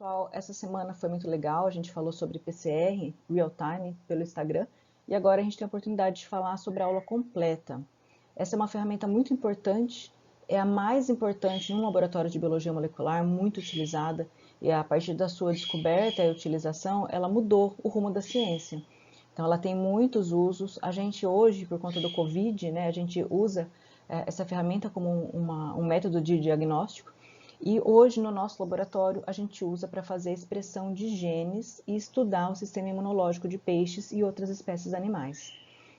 Pessoal, essa semana foi muito legal, a gente falou sobre PCR, Real Time, pelo Instagram, e agora a gente tem a oportunidade de falar sobre a aula completa. Essa é uma ferramenta muito importante, é a mais importante em um laboratório de biologia molecular, muito utilizada, e a partir da sua descoberta e utilização, ela mudou o rumo da ciência. Então, ela tem muitos usos. A gente hoje, por conta do Covid, né, a gente usa essa ferramenta como um método de diagnóstico. E hoje, no nosso laboratório, a gente usa para fazer a expressão de genes e estudar o sistema imunológico de peixes e outras espécies animais.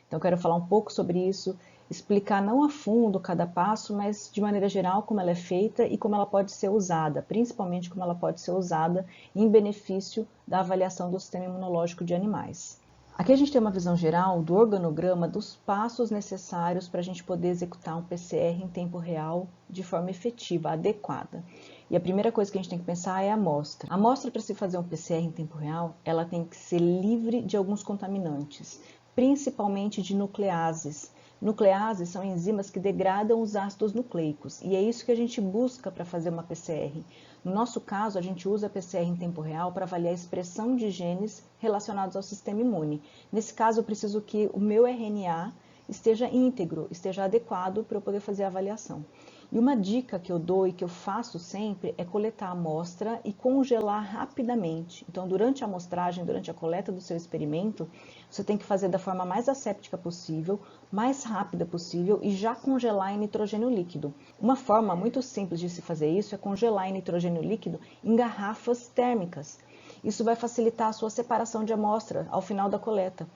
Então, eu quero falar um pouco sobre isso, explicar não a fundo cada passo, mas de maneira geral como ela é feita e como ela pode ser usada, principalmente como ela pode ser usada em benefício da avaliação do sistema imunológico de animais. Aqui a gente tem uma visão geral do organograma dos passos necessários para a gente poder executar um PCR em tempo real de forma efetiva, adequada. E a primeira coisa que a gente tem que pensar é a amostra. A amostra para se fazer um PCR em tempo real, ela tem que ser livre de alguns contaminantes, principalmente de nucleases. Nucleases são enzimas que degradam os ácidos nucleicos e é isso que a gente busca para fazer uma PCR. No nosso caso, a gente usa a PCR em tempo real para avaliar a expressão de genes relacionados ao sistema imune. Nesse caso, eu preciso que o meu RNA esteja íntegro, esteja adequado para eu poder fazer a avaliação. E uma dica que eu dou e que eu faço sempre é coletar a amostra e congelar rapidamente. Então, durante a amostragem, durante a coleta do seu experimento, você tem que fazer da forma mais asséptica possível, mais rápida possível e já congelar em nitrogênio líquido. Uma forma muito simples de se fazer isso é congelar em nitrogênio líquido em garrafas térmicas. Isso vai facilitar a sua separação de amostra ao final da coleta.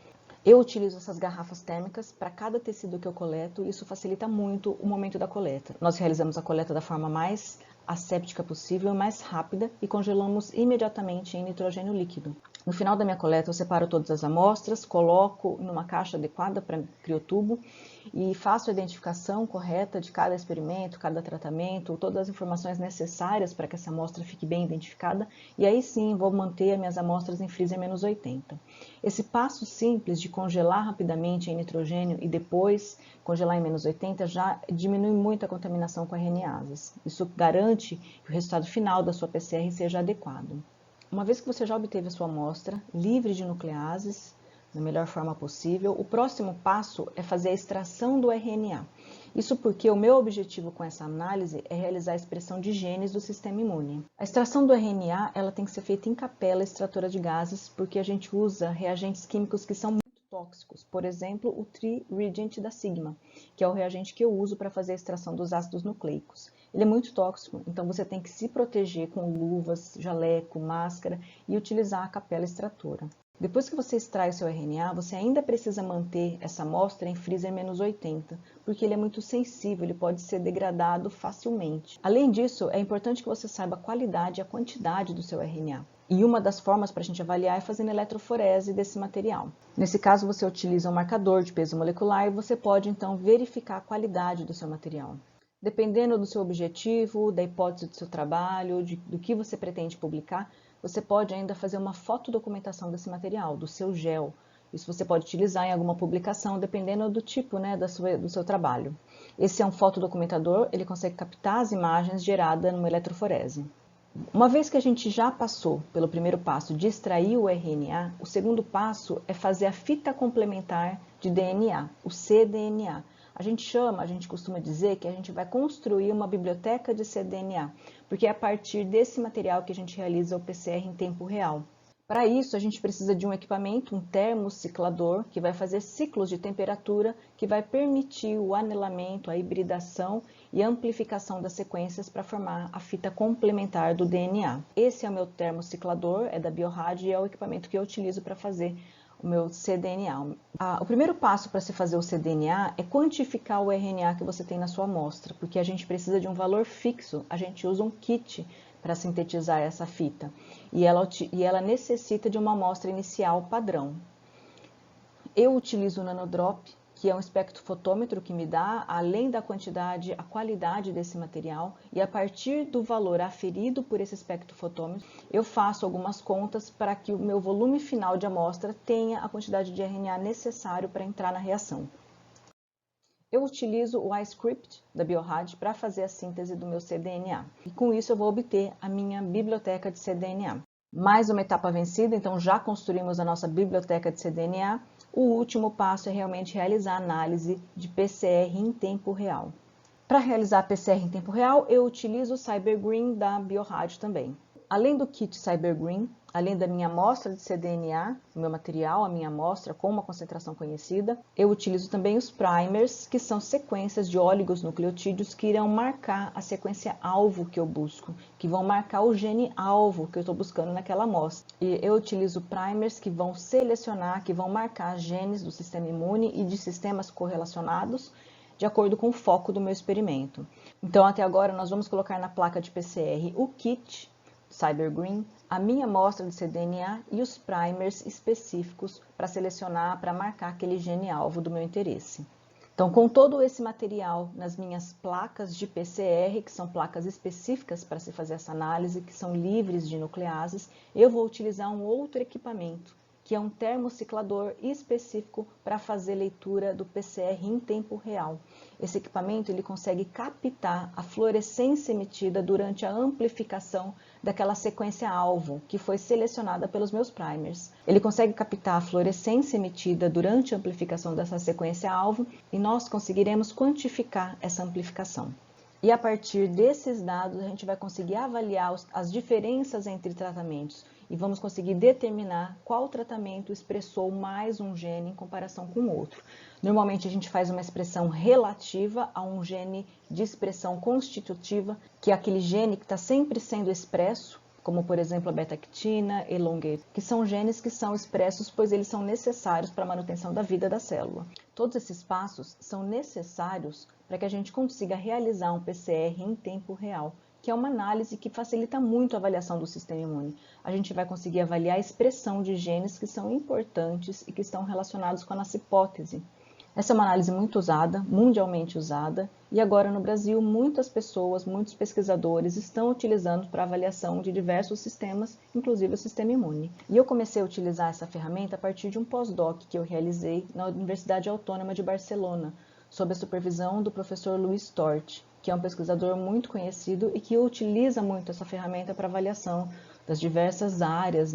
Eu utilizo essas garrafas térmicas para cada tecido que eu coleto e isso facilita muito o momento da coleta. Nós realizamos a coleta da forma mais asséptica possível, mais rápida e congelamos imediatamente em nitrogênio líquido. No final da minha coleta, eu separo todas as amostras, coloco numa caixa adequada para criotubo e faço a identificação correta de cada experimento, cada tratamento, todas as informações necessárias para que essa amostra fique bem identificada e aí sim vou manter as minhas amostras em freezer -80. Esse passo simples de congelar rapidamente em nitrogênio e depois congelar em -80 já diminui muito a contaminação com RNases. Isso garante que o resultado final da sua PCR seja adequado. Uma vez que você já obteve a sua amostra, livre de nucleases, da melhor forma possível, o próximo passo é fazer a extração do RNA. Isso porque o meu objetivo com essa análise é realizar a expressão de genes do sistema imune. A extração do RNA ela tem que ser feita em capela extratora de gases, porque a gente usa reagentes químicos que são muito tóxicos. Por exemplo, o Tri-Reagent da Sigma, que é o reagente que eu uso para fazer a extração dos ácidos nucleicos. Ele é muito tóxico, então você tem que se proteger com luvas, jaleco, máscara e utilizar a capela extratora. Depois que você extrai o seu RNA, você ainda precisa manter essa amostra em freezer -80, porque ele é muito sensível, ele pode ser degradado facilmente. Além disso, é importante que você saiba a qualidade e a quantidade do seu RNA. E uma das formas para a gente avaliar é fazendo eletroforese desse material. Nesse caso, você utiliza um marcador de peso molecular e você pode então verificar a qualidade do seu material. Dependendo do seu objetivo, da hipótese do seu trabalho, do que você pretende publicar, você pode ainda fazer uma fotodocumentação desse material, do seu gel. Isso você pode utilizar em alguma publicação, dependendo do tipo, né, do seu trabalho. Esse é um fotodocumentador, ele consegue captar as imagens geradas numa eletroforese. Uma vez que a gente já passou pelo primeiro passo de extrair o RNA, o segundo passo é fazer a fita complementar de DNA, o cDNA. A gente costuma dizer que a gente vai construir uma biblioteca de cDNA, porque é a partir desse material que a gente realiza o PCR em tempo real. Para isso, a gente precisa de um equipamento, um termociclador, que vai fazer ciclos de temperatura, que vai permitir o anelamento, a hibridação e amplificação das sequências para formar a fita complementar do DNA. Esse é o meu termociclador, é da Biorad e é o equipamento que eu utilizo para fazer o meu cDNA. O primeiro passo para se fazer o cDNA é quantificar o RNA que você tem na sua amostra, porque a gente precisa de um valor fixo, a gente usa um kit para sintetizar essa fita, e ela necessita de uma amostra inicial padrão. Eu utilizo o nanodrop, que é um espectrofotômetro que me dá, além da quantidade, a qualidade desse material, e a partir do valor aferido por esse espectrofotômetro, eu faço algumas contas para que o meu volume final de amostra tenha a quantidade de RNA necessário para entrar na reação. eu utilizo o iScript da Biohad para fazer a síntese do meu cDNA. E com isso eu vou obter a minha biblioteca de cDNA. Mais uma etapa vencida, então já construímos a nossa biblioteca de cDNA. O último passo é realmente realizar a análise de PCR em tempo real. Para realizar a PCR em tempo real, eu utilizo o CyberGreen da Biohad também. Além do kit CyberGreen, além da minha amostra de cDNA, o meu material, a minha amostra com uma concentração conhecida, eu utilizo também os primers, que são sequências de oligosnucleotídeos que irão marcar a sequência alvo que eu busco, que vão marcar o gene alvo que eu estou buscando naquela amostra. E eu utilizo primers que vão selecionar, que vão marcar genes do sistema imune e de sistemas correlacionados, de acordo com o foco do meu experimento. Então, até agora, nós vamos colocar na placa de PCR o kit CyberGreen, a minha amostra de cDNA e os primers específicos para selecionar, para marcar aquele gene-alvo do meu interesse. Então, com todo esse material nas minhas placas de PCR, que são placas específicas para se fazer essa análise, que são livres de nucleases, eu vou utilizar um outro equipamento, que é um termociclador específico para fazer leitura do PCR em tempo real. Esse equipamento ele consegue captar a fluorescência emitida durante a amplificação daquela sequência alvo que foi selecionada pelos meus primers. Ele consegue captar a fluorescência emitida durante a amplificação dessa sequência alvo e nós conseguiremos quantificar essa amplificação. E a partir desses dados a gente vai conseguir avaliar as diferenças entre tratamentos e vamos conseguir determinar qual tratamento expressou mais um gene em comparação com o outro. Normalmente a gente faz uma expressão relativa a um gene de expressão constitutiva, que é aquele gene que está sempre sendo expresso, como por exemplo a beta-actina, elongate, que são genes que são expressos pois eles são necessários para a manutenção da vida da célula. Todos esses passos são necessários para que a gente consiga realizar um PCR em tempo real, que é uma análise que facilita muito a avaliação do sistema imune. A gente vai conseguir avaliar a expressão de genes que são importantes e que estão relacionados com a nossa hipótese. Essa é uma análise muito usada, mundialmente usada, e agora no Brasil muitas pessoas, muitos pesquisadores estão utilizando para avaliação de diversos sistemas, inclusive o sistema imune. E eu comecei a utilizar essa ferramenta a partir de um pós-doc que eu realizei na Universidade Autônoma de Barcelona, sob a supervisão do professor Luiz Tort, que é um pesquisador muito conhecido e que utiliza muito essa ferramenta para avaliação das diversas áreas,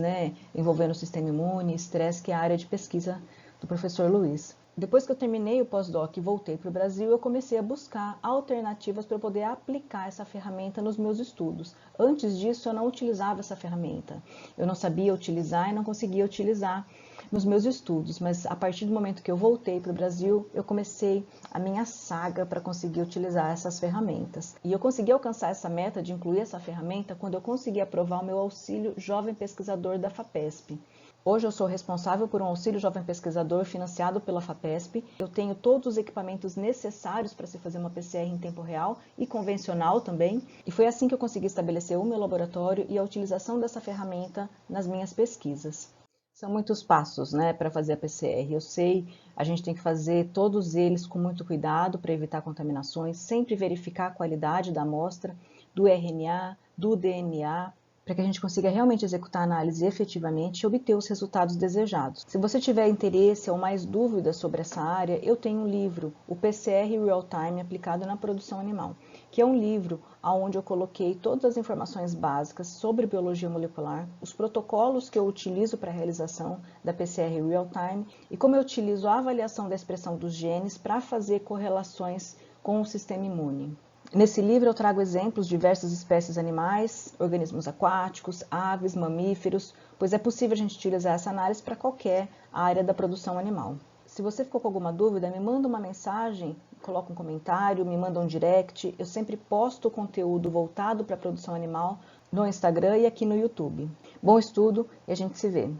envolvendo o sistema imune e estresse, que é a área de pesquisa do professor Luiz. Depois que eu terminei o pós-doc e voltei para o Brasil, eu comecei a buscar alternativas para poder aplicar essa ferramenta nos meus estudos. Antes disso, eu não utilizava essa ferramenta. Eu não sabia utilizar e não conseguia utilizar nos meus estudos, mas a partir do momento que eu voltei para o Brasil, eu comecei a minha saga para conseguir utilizar essas ferramentas. E eu consegui alcançar essa meta de incluir essa ferramenta quando eu consegui aprovar o meu auxílio Jovem Pesquisador da FAPESP. Hoje eu sou responsável por um auxílio jovem pesquisador financiado pela FAPESP. Eu tenho todos os equipamentos necessários para se fazer uma PCR em tempo real e convencional também. E foi assim que eu consegui estabelecer o meu laboratório e a utilização dessa ferramenta nas minhas pesquisas. São muitos passos, para fazer a PCR. Eu sei, a gente tem que fazer todos eles com muito cuidado para evitar contaminações, sempre verificar a qualidade da amostra, do RNA, do DNA, para que a gente consiga realmente executar a análise efetivamente e obter os resultados desejados. Se você tiver interesse ou mais dúvidas sobre essa área, eu tenho um livro, o PCR Real Time aplicado na produção animal, que é um livro onde eu coloquei todas as informações básicas sobre biologia molecular, os protocolos que eu utilizo para a realização da PCR Real Time e como eu utilizo a avaliação da expressão dos genes para fazer correlações com o sistema imune. Nesse livro eu trago exemplos de diversas espécies animais, organismos aquáticos, aves, mamíferos, pois é possível a gente utilizar essa análise para qualquer área da produção animal. Se você ficou com alguma dúvida, me manda uma mensagem, coloca um comentário, me manda um direct. Eu sempre posto conteúdo voltado para a produção animal no Instagram e aqui no YouTube. Bom estudo e a gente se vê!